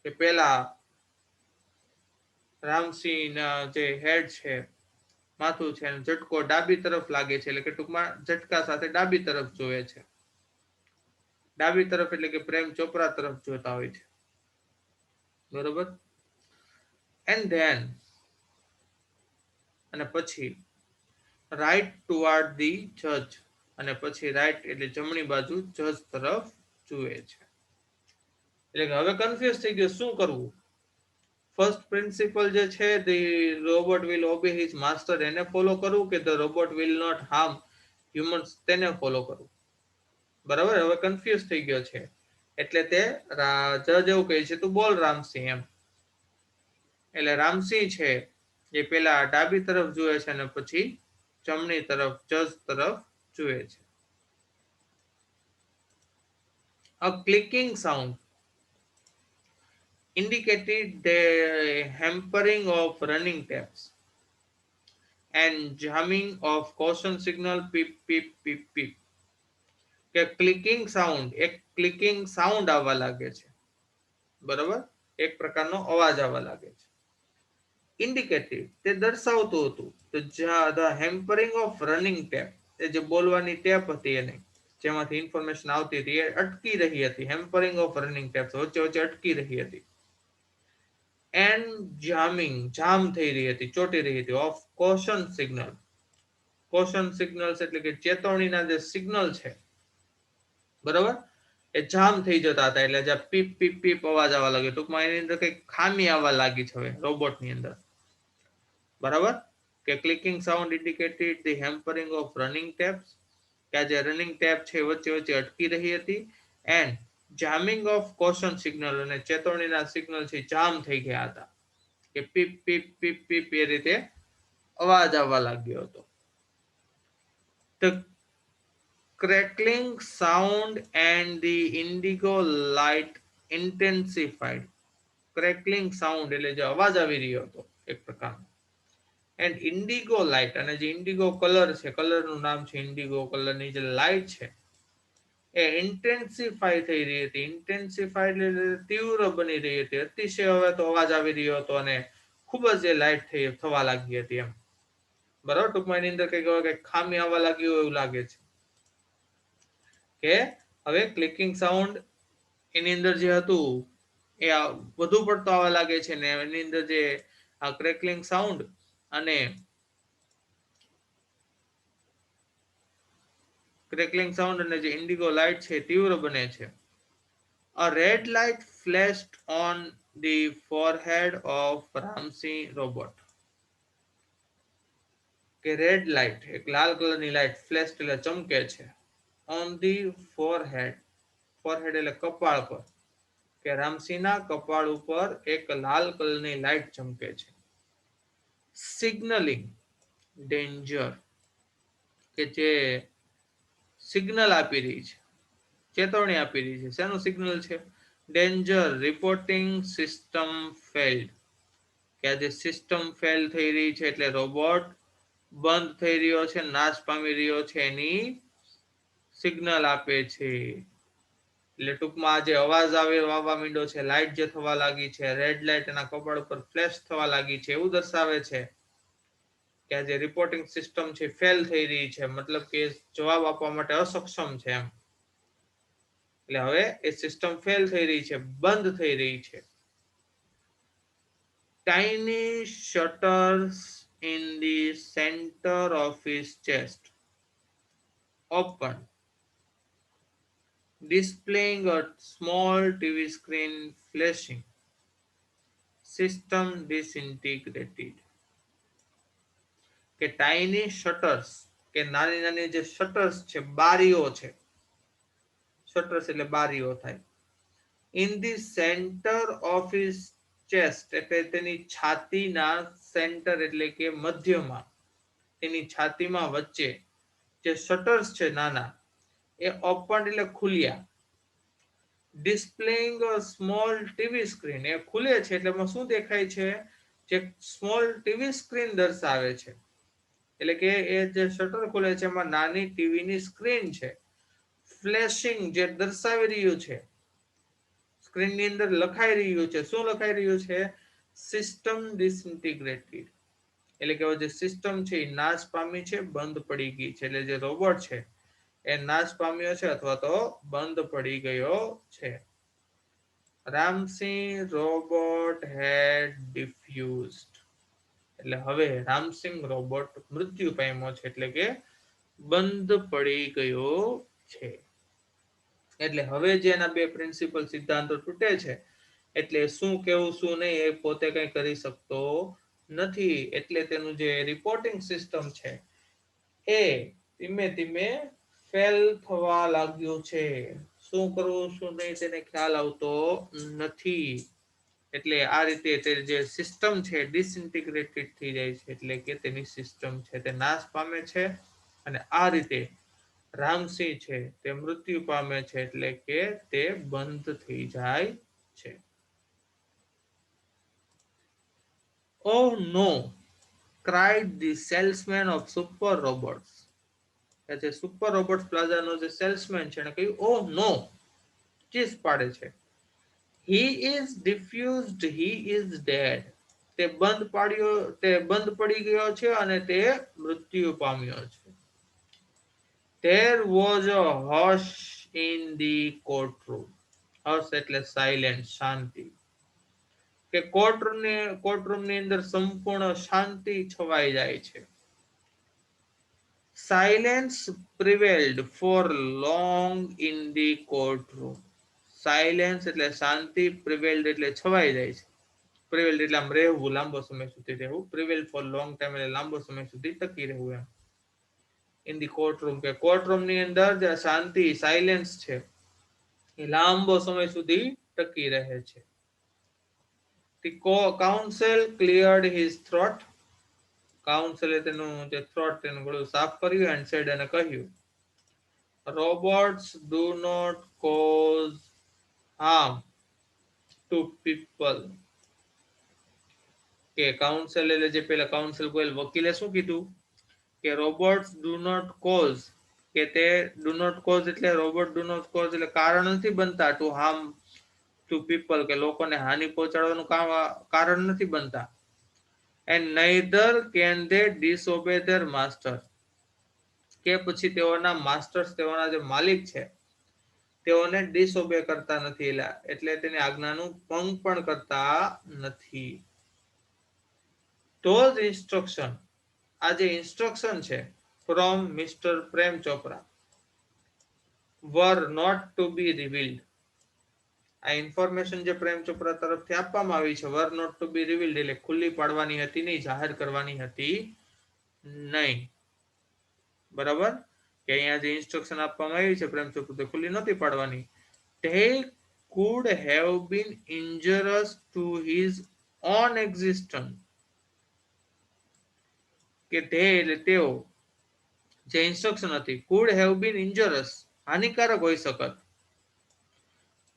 કે પેલા રામસિંહ ના જે હેડ છે, માથું છે, ઝટકો ડાબી તરફ લાગે છે, એટલે કે ટૂંકમાં ઝટકા સાથે ડાબી તરફ જોવે છે. ડાબી તરફ એટલે કે પ્રેમ ચોપરા તરફ જોતા હોય છે. બરોબર. એન્ડ ધેન, અને પછી રાઈટ ટુવાર્ડ ધી જજ, અને પછી રાઈટ એટલે જમણી બાજુ જજ તરફ જુએ છે. એટલે કે હવે કન્ફ્યુઝ થઈ ગયો શું કરવું. ફર્સ્ટ પ્રિન્સિપલ જે છે the robot will obey his master, એને ફોલો કરવું, કે the robot will not harm humans, તેને ફોલો કરવું. બરાબર. હવે કન્ફ્યુઝ થઈ ગયો છે, એટલે તે જજ એવું કહે છે તું બોલ રામસિંહ એમ. એટલે રામસિંહ છે એ પેલા ડાબી તરફ જુએ છે અને પછી જમણી તરફ જજ તરફ જુએ છે. A clicking sound indicated the hampering of running taps and jamming of caution signal pip pip pip pip, કે ક્લિકિંગ સાઉન્ડ, એક ક્લિકિંગ સાઉન્ડ આવવા લાગે છે. બરાબર. એક પ્રકારનો અવાજ આવવા લાગે છે. ઇન્ડિકેટેડ, તે દર્શાવતું હતું the hampering of running tap, એ જે બોલવાની ટેપ હતી એને જેમાંથી ઇન્ફોર્મેશન આવતી હતી એ અટકી રહી હતી. હેમ્પરિંગ ઓફ રનિંગ ટેપ્સ, વચ્ચે વચ્ચે અટકી રહી હતી. એન્ડ જામ થઈ રહી હતી, ચોટી રહી હતી, of caution signal. Caution signals એટલે કે ચેતવણીના જે સિગ્નલ છે, બરાબર, એ જામ થઈ જતા હતા. એટલે જ્યાં પીપ પીપ પીપ અવાજ આવવા લાગ્યો, ટૂંકમાં એની અંદર કઈ ખામી આવવા લાગી છે હવે રોબોટની અંદર, બરાબર. કે clicking sound indicated the hampering of running tapes, કે આ જે રનિંગ ટેપ છે વચ્ચે વચ્ચે અટકી રહી હતી. And jamming of caution signal, અને ચેતવણીના સિગ્નલ છે જામ થઈ ગયા હતા, કે પીપ પીપ પીપ પીપ એ રીતે અવાજ આવવા લાગ્યો હતો. The crackling sound and the indigo light intensified. Crackling sound એટલે જે અવાજ આવી રહ્યો હતો એક પ્રકારનો, એન્ડ ઇન્ડિગો લાઇટ, અને જે ઇન્ડિગો કલર છે, કલરનું નામ છે ઇન્ડિગો, કલરની જે લાઇટ છે એ ઇન્ટેન્સિફાઈ થઈ રહી હતી. ઇન્ટેન્સિફાઈ એટલે તીવ્ર બની રહી હતી, અતિશય હવે તો અવાજ આવી રહ્યો હતો, અને ખૂબ જ એ લાઇટ થવા લાગી હતી એમ, બરાબર. ટૂંકમાં એની અંદર કઈક ખામી આવવા લાગી હોય એવું લાગે છે. કે હવે ક્લિકિંગ સાઉન્ડ એની અંદર જે હતું એ વધુ પડતો આવવા લાગે છે, ને એની અંદર જે આ ક્રેકલિંગ સાઉન્ડ અને જે ઇન્ડિગો લાઇટ છે તીવ્ર બને છે. A red light flashed on the forehead of Ramsey robot. કે રેડ લાઇટ, એક લાલ કલરની લાઇટ, ફ્લેશ એટલે ચમકે છે, ઓન ધી ફોરહેડ, ફોરહેડ એટલે કપાળ પર, કે રામસીના કપાળ ઉપર એક લાલ કલરની લાઇટ ચમકે છે. સિગ્નલિંગ ડેન્જર, કે જે સિગ્નલ આપી રહી છે, ચેતવણી આપી રહી છે. શેનું સિગ્નલ છે? ડેન્જર રિપોર્ટિંગ સિસ્ટમ ફેલ્ડ, કે આ જે સિસ્ટમ ફેલ થઈ રહી છે એટલે રોબોટ બંધ થઈ રહ્યો છે, નાશ પામી રહ્યો છે, એની સિગ્નલ આપે છે. એટલે ટૂંકમાં જે અવાજ આવવા માંડ્યો છે, લાઇટ જે થવા લાગી છે, રેડ લાઇટ એના કપાળ ઉપર ફ્લેશ થવા લાગી છે, એવું દર્શાવે છે કે આ જે રિપોર્ટિંગ સિસ્ટમ છે ફેલ થઈ રહી છે, મતલબ કે જવાબ આપવા માટે અસક્ષમ છે એમ. એટલે હવે એ સિસ્ટમ ફેલ થઈ રહી છે, બંધ થઈ રહી છે. Tiny shutters in the center of his chest open, displaying a small TV screen flashing. System disintegrated. કે ટાઇની શટર્સ, કે નાની નાની જે શટર્સ છે, બારીઓ છે, શટર્સ એટલે બારીઓ થાય, in the centre of his chest, એટલે તેની છાતીના સેન્ટર એટલે કે મધ્યમાં, તેની છાતીમાં વચ્ચે જે શટર્સ છે નાના, એ ઓપન એટલે ખુલ્યા. ડિસ્પ્લેઇંગ અ સ્મોલ ટીવી સ્ક્રીન, એ ખુલે છે એટલે એમાં શું દેખાય છે? જે સ્મોલ ટીવી સ્ક્રીન દર્શાવે છે. એટલે કે એ જે શટર ખુલે છે એમાં નાની ટીવીની સ્ક્રીન છે. ફ્લેશિંગ, જે દર્શાવી રહ્યું છે, સ્ક્રીનની અંદર લખાઈ રહ્યું છે. શું લખાઈ રહ્યું છે? સિસ્ટમ ડિસઇન્ટિગ્રેટેડ, એટલે કે જે સિસ્ટમ છે એ નાશ પામી છે, બંધ પડી ગઈ છે. એટલે જે રોબોટ છે એ નાશ પામ્યો છે અથવા તો બંધ પડી ગયો છે. રામસિંહ રોબોટ હેડ ડિફ્યુઝડ, એટલે હવે રામસિંહ રોબોટ મૃત્યુ પામ્યો છે, એટલે કે બંધ પડી ગયો છે. એટલે હવે જે એના બે પ્રિન્સિપલ સિદ્ધાંતો તૂટે છે, એટલે શું કેવું શું નહીં એ પોતે કઈ કરી શકતો નથી. એટલે તેનું જે રિપોર્ટિંગ સિસ્ટમ છે એ ધીમે ધીમે ફેલ થવા લાગ્યું છે. શું કરવું શું નહીં તેને ખ્યાલ આવતો નથી. એટલે આ રીતે તે જે સિસ્ટમ છે ડિસઇન્ટિગ્રેટેડ થઈ જાય છે, એટલે કે તેની સિસ્ટમ છે તે નાશ પામે છે, અને આ રીતે રામસિંહ છે તે મૃત્યુ પામે છે, એટલે કે તે બંધ થઈ જાય છે. Oh no, cried the salesman of Super Robots. જે સુપર રોબોટ્સ પ્લાઝાનો જે સેલ્સમેન છે એને કહ્યું, oh no, ચીસ પાડે છે. He is diffused, he is dead. તે બંધ પડી ગયો છે અને તે મૃત્યુ પામ્યો છે. There was a hush in the courtroom. હર્ષ એટલે સાયલેન્ટ, શાંતિ. કે કોર્ટરૂમની અંદર સંપૂર્ણ શાંતિ છવાઈ જાય છે. Silence prevailed for long in the courtroom. Silence એટલે શાંતિ, પ્રિવેલ્ડ એટલે છવાઈ જાય છે. પ્રિવેલ્ડ એટલે આમ રહેવું, લાંબો સમય સુધી રહેવું. પ્રિવેલ્ડ ફોર લોંગ ટાઈમ એટલે લાંબો સમય સુધી ટકી રહેવું એમ. ઇન ધી કોર્ટરૂમ કે કોર્ટરૂમની અંદર જે શાંતિ, સાયલેન્સ છે એ લાંબો સમય સુધી ટકી રહે છે. The counsel cleared his throat. કાઉન્સિલે તેનું જે થ્રોટ તેનું ગળું સાફ કર્યું એન્ડ સેડ અને કહ્યું, robots do not cause harm to people. કે કાઉન્સિલ એટલે જે પેલા કાઉન્સિલ કોઈ વકીલે શું કીધું કે રોબોટ્સ ડુ નોટ કોઝ, કે તે ડુ નોટ કોઝ એટલે રોબોટ ડુ નોટ કોઝ એટલે કારણ નથી બનતા ટુ હાર્મ ટુ પીપલ, કે લોકોને હાનિ પહોંચાડવાનું કારણ નથી બનતા. And neither can they disobey their master. કે પછી તેઓના માસ્ટર્સ, તેઓના જે માલિક છે તેઓને ડિસઓબે કરતા નથી, એટલે તેની આજ્ઞાનું ભંગ પણ કરતા નથી. Those instruction, આ જે ઇન્સ્ટ્રક્શન છે from Mr. Prem Chopra were not to be revealed. આ ઇન્ફોર્મેશન જે પ્રેમ ચોપરા તરફથી આપવામાં આવી છે were not to be revealed એટલે ખુલ્લી પાડવાની હતી નહીં, જાહેર કરવાની હતી નહીં. બરાબર, કે અહીંયા જે ઇન્સ્ટ્રક્શન આપવામાં આવી છે પ્રેમ ચોપરા તે ખુલ્લી નથી પાડવાની. They could have been injurious to his own existence. કે તે એટલે તેઓ જે ઇન્સ્ટ્રક્શન હતી could have been injurious, હાનિકારક હોઈ શકત,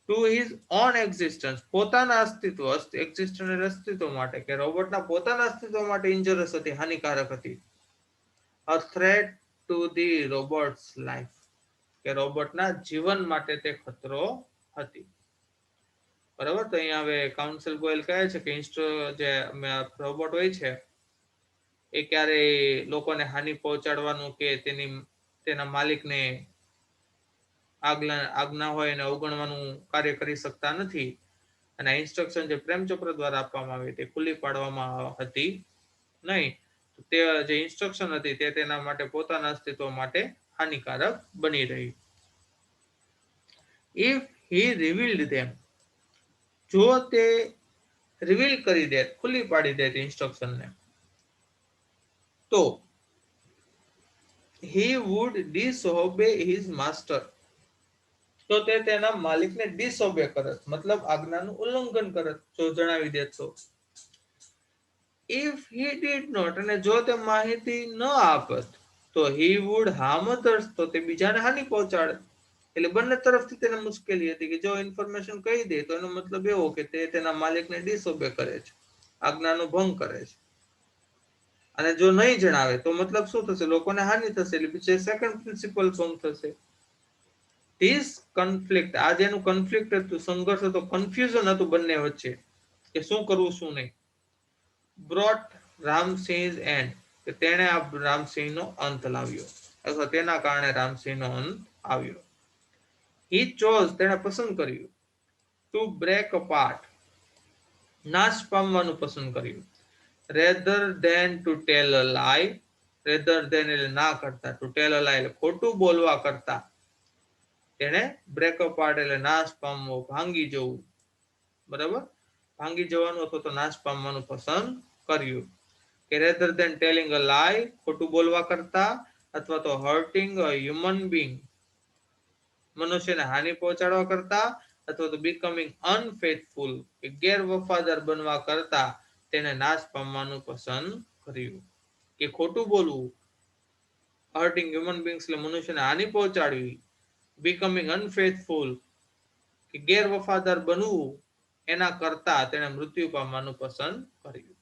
ટુ હિઝ ઓન એક્ઝિસ્ટન્સ, પોતાના અસ્તિત્વ, એક્ઝિસ્ટન્સ અસ્તિત્વ માટે, કે રોબોટના પોતાના અસ્તિત્વ માટે ઇન્જરસ હતી, હાનિકારક હતી. A threat to the robot's life, કે રોબોટના જીવન માટે તે ખતરો હતી. બરાબર, તો અહીંયા હવે કાઉન્સિલ ગોયલ કહે છે કે જે રોબોટ હોય છે એ ક્યારેય લોકોને હાનિ પહોંચાડવાનું કે તેના માલિકને આજ્ઞા હોય એને અવગણવાનું કાર્ય કરી શકતા નથી. અને ઇન્સ્ટ્રક્શન જે પ્રેમ ચોપરા દ્વારા આપવામાં આવી તે ખુલ્લી પાડવામાં હતી નહીં. તે જે ઇન્સ્ટ્રક્શન હતી તે તેના માટે પોતાના અસ્તિત્વ માટે હાનિકારક બની રહી. ઇફ હી રિવીલ્ડ ધેમ, જો તે રિવીલ કરી દે, ખુલ્લી પાડી દે ઇન્સ્ટ્રક્શનને, તો he would disobey his master, તો તે તેના માલિકને ડિસઓબે કરત, મતલબ આજ્ઞાનું ઉલ્લંઘન કરત, જો જણાવી દે તો. ઇફ he did not, અને જો તે માહિતી ન આપત, તો he would harm others, તો તે બીજાને હાનિ પહોંચાડે. એટલે બંને તરફથી તેને મુશ્કેલી હતી કે જો ઇન્ફોર્મેશન કહી દે તો એનો મતલબ એવો કે તે તેના માલિકને ડિસઓબે કરે છે, આજ્ઞાનો ભંગ કરે છે. અને જો નહીં જણાવે તો મતલબ શું થશે, લોકોને હાનિ થશે, એટલે પછી સેકન્ડ પ્રિન્સિપલ ભંગ થશે. ધીસ કન્ફ્લિક્ટ, આ જેનું કન્ફ્લિક્ટ હતું, સંઘર્ષ હતો, કન્ફ્યુઝન હતું બંને વચ્ચે કે શું કરવું શું નહીં, બ્રોટ રામસિંહ એન્ડ, કે તેણે આ રામસિંહનો અંત લાવ્યો, અથવા તેના કારણે રામસિંહનો અંત આવ્યો. હી ચોઝ, તેણે પસંદ કર્યું, ટુ બ્રેક અપાર્ટ, નાશ પામવાનું પસંદ કર્યું, રેધર ધેન ટુ ટેલ અ લાય, રેધર ધેન એટલે ના કરતા, ટુ ટેલ અ લાય એટલે ખોટું બોલવા કરતા તેને બ્રેક અપાર્ટ એટલે નાશ પામવો, ભાંગી જવું. બરાબર, ભાંગી જવાનું અથવા તો નાશ પામવાનું પસંદ કર્યું. કે રેધર ધેન ટેલિંગ અ લાય, ખોટું બોલવા કરતા, અથવા તો હર્ટિંગ અ હ્યુમન બીંગ, મનુષ્યને હાનિ પહોંચાડવા કરતા, અથવા તો બીકમિંગ અનફેથફુલ, કે ગેરવફાદાર બનવા કરતા તેને નાશ પામવાનું પસંદ કર્યું. કે ખોટું બોલવું, હર્ટિંગ હ્યુમન બીંગ્સ એટલે મનુષ્યને હાનિ પહોંચાડવી, બીકમિંગ અનફેથફુલ કે ગેરવફાદાર બનવું, એના કરતા તેને મૃત્યુ પામવાનું પસંદ કર્યું.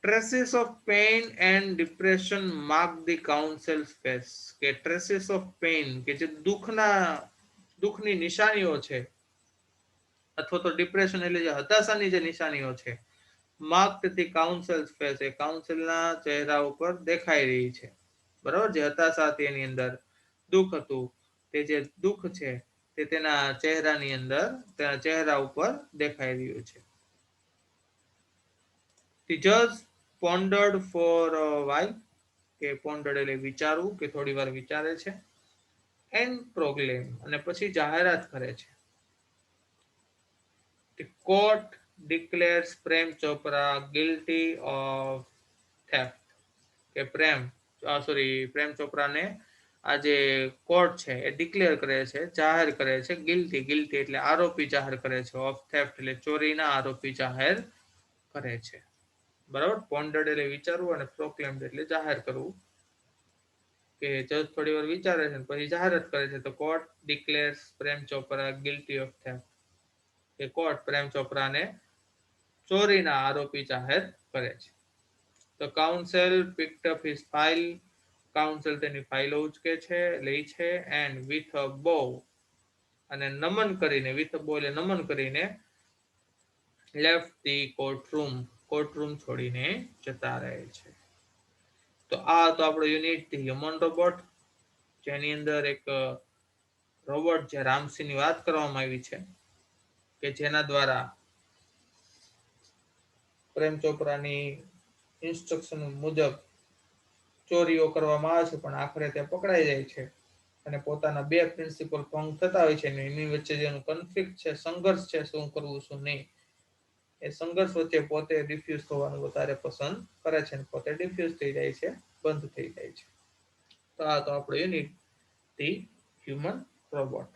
Traces of pain and depression mark the council's face, કે traces of pain, કે જે દુઃખની નિશાનીઓ છે, અથવા તો ડિપ્રેશન એટલે જે હતાશાની જે નિશાનીઓ છે, marked the council's face, એ કાઉન્સિલના ચહેરા ઉપર દેખાઈ રહી છે. બરાબર, જે હતાશા હતી એની અંદર દુઃખ હતું, તે જે દુઃખ છે તે તેના ચહેરાની અંદર, તેના ચહેરા ઉપર દેખાઈ રહ્યું છે. The judge pondered for a while, કે pondered એટલે વિચારવું, કે થોડી વાર વિચારે છે, and proclaim અને પછી જાહેરાત કરે છે. The court declares Prem Chopra guilty of theft. કે પ્રેમ ચોપરાને આ જે કોર્ટ છે એ ડિક્લેર કરે છે, જાહેર કરે છે, ગિલ્ટી એટલે આરોપી જાહેર કરે છે, ઓફ થેફ્ટ એટલે ચોરીના આરોપી જાહેર કરે છે. બરાબર. પોન્ડર્ડ એટલે વિચારવું અને પ્રોક્લેમ્ડ એટલે જાહેર કરવું. કે જજ થોડી વાર વિચારે છે પછી જાહેરાત કરે છે. તો court declares Prem Chopra guilty of theft. કે કોર્ટ પ્રેમ ચોપરાને ચોરીના આરોપી જાહેર કરે છે. The counsel picked up his file. Council તેની ફાઇલો ઉચકે છે, લે છે, and with a bow અને નમન કરીને, with a bow એટલે નમન કરીને, left the courtroom છોડીને જતા રહે છે. તો આ તો આપણો યુનિટ હ્યુમન રોબોટ, જેની અંદર એક રોબોટ જે રામસીની વાત કરવામાં આવી છે, કે જેના દ્વારા પ્રેમ ચોપરાની ઇન્સ્ટ્રક્શન મુજબ ચોરીઓ કરવામાં આવે છે, પણ આખરે તે પકડાઈ જાય છે અને પોતાના બે પ્રિન્સિપલ ભંગ થતા હોય છે. એની વચ્ચે જેનું કન્ફ્લિક્ટ છે, સંઘર્ષ છે, શું કરવું શું નહીં, એ સંઘર્ષ વચ્ચે પોતે ડિફ્યુઝ થવાનું વધારે પસંદ કરે છે, પોતે ડિફ્યુઝ થઈ જાય છે, બંધ થઈ જાય છે. તો આ તો આપણો યુનિટ ધી હ્યુમન રોબોટ.